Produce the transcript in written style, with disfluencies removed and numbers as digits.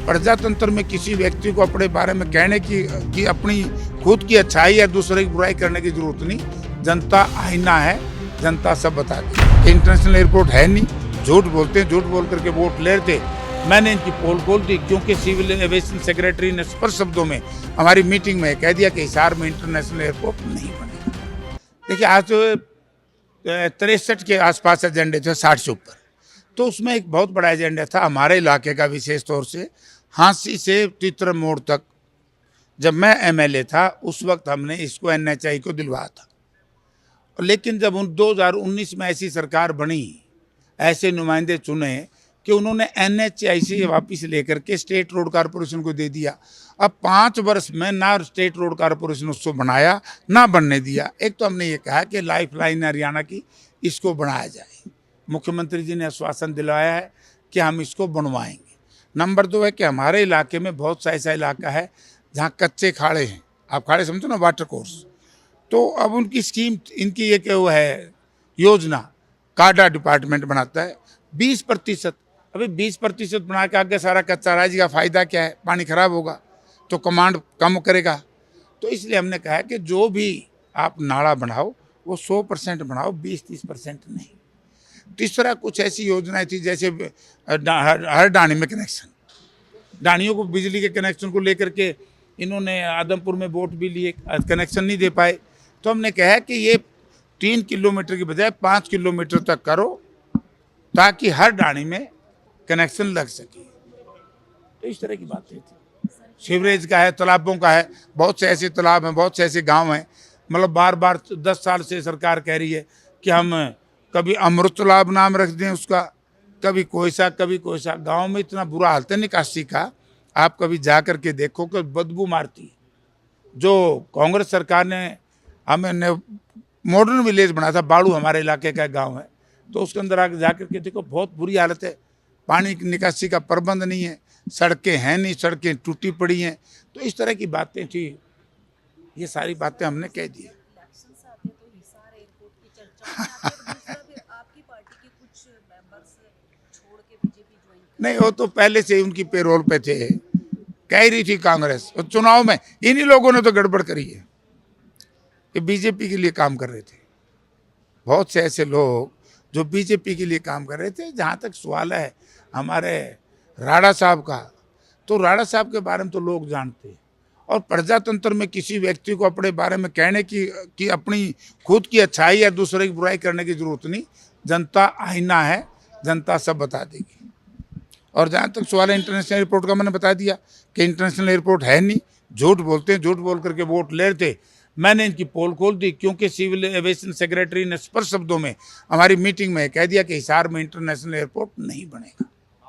प्रजातंत्र में किसी व्यक्ति को अपने बारे में कहने की अपनी खुद की अच्छाई या दूसरे की बुराई करने की जरूरत नहीं। जनता आईना है, जनता सब बताती है। इंटरनेशनल एयरपोर्ट है नहीं, झूठ बोलते हैं, झूठ बोल करके वोट ले रहे थे। मैंने इनकी पोल खोल दी क्योंकि सिविल एविएशन सेक्रेटरी ने स्पष्ट शब्दों में हमारी मीटिंग में कह दिया कि हिसार में इंटरनेशनल एयरपोर्ट नहीं बनेगा। देखिए, आज तो 63 के आसपास एजेंडे थे, 60 से ऊपर। तो उसमें एक बहुत बड़ा एजेंडा था हमारे इलाके का, विशेष तौर से हांसी से तितर मोड़ तक। जब मैं एमएलए था उस वक्त हमने इसको एनएचआई को दिलवाया था, लेकिन जब 2019 में ऐसी सरकार बनी, ऐसे नुमाइंदे चुने कि उन्होंने एनएचआई से वापस लेकर के स्टेट रोड कारपोरेशन को दे दिया। अब 5 वर्ष में ना स्टेट रोड कारपोरेशन उसको बनाया ना बनने दिया। एक तो हमने ये कहा कि लाइफ लाइन हरियाणा की इसको बनाया जाए। मुख्यमंत्री जी ने आश्वासन दिलाया है कि हम इसको बनवाएंगे। नंबर 2 है कि हमारे इलाके में बहुत सा ऐसा इलाका है जहाँ कच्चे खाड़े हैं। आप खाड़े समझो ना, वाटर कोर्स। तो अब उनकी स्कीम, इनकी एक वो है योजना, काडा डिपार्टमेंट बनाता है 20%। अभी 20% बना के आगे सारा कच्चा रह जाएगा, फायदा क्या है? पानी खराब होगा तो कमांड कम करेगा। तो इसलिए हमने कहा कि जो भी आप नाला बनाओ वो 100% बनाओ, 20-30% नहीं। तीसरा, कुछ ऐसी योजनाएं थी जैसे हर डाणी में कनेक्शन, डाणियों को बिजली के कनेक्शन को लेकर के इन्होंने आदमपुर में वोट भी लिए, कनेक्शन नहीं दे पाए। तो हमने कहा कि ये 3 किलोमीटर की बजाय 5 किलोमीटर तक करो ताकि हर डाणी में कनेक्शन लग सके। तो इस तरह की बातें थी। सीवरेज का है, तालाबों का है, बहुत से ऐसे तालाब हैं, बहुत से ऐसे गांव हैं। मतलब बार बार 10 साल से सरकार कह रही है कि हम कभी अमृत तालाब नाम रख दें उसका, कभी कोयसा, कभी कोयसा। गांव में इतना बुरा हालत है निकासी का, आप कभी जा कर के देखो कि बदबू मारती है। जो कांग्रेस सरकार ने हमें मॉडर्न विलेज बनाया था, बाड़ू हमारे इलाके का गांव है, तो उसके अंदर आके जा कर के देखो बहुत बुरी हालत है। पानी की निकासी का प्रबंध नहीं है, सड़कें हैं नहीं, सड़कें टूटी पड़ी हैं। तो इस तरह की बातें थी, ये सारी बातें हमने कह दी। नहीं, वो तो पहले से उनकी पेरोल पे थे, कह रही थी कांग्रेस। और चुनाव में इन्हीं लोगों ने तो गड़बड़ करी है कि बीजेपी के लिए काम कर रहे थे। बहुत से ऐसे लोग जो बीजेपी के लिए काम कर रहे थे। जहाँ तक सवाल है हमारे राणा साहब का, तो राणा साहब के बारे में तो लोग जानते हैं। और प्रजातंत्र में किसी व्यक्ति को अपने बारे में कहने की अपनी खुद की अच्छाई या दूसरे की बुराई करने की जरूरत नहीं। जनता आईना है, जनता सब बता देगी। और जहाँ तक सवाल है इंटरनेशनल एयरपोर्ट का, मैंने बता दिया कि इंटरनेशनल एयरपोर्ट है नहीं, झूठ बोलते हैं, झूठ बोल करके वोट ले रहे थे। मैंने इनकी पोल खोल दी क्योंकि सिविल एविएशन सेक्रेटरी ने स्पष्ट शब्दों में हमारी मीटिंग में कह दिया कि हिसार में इंटरनेशनल एयरपोर्ट नहीं बनेगा।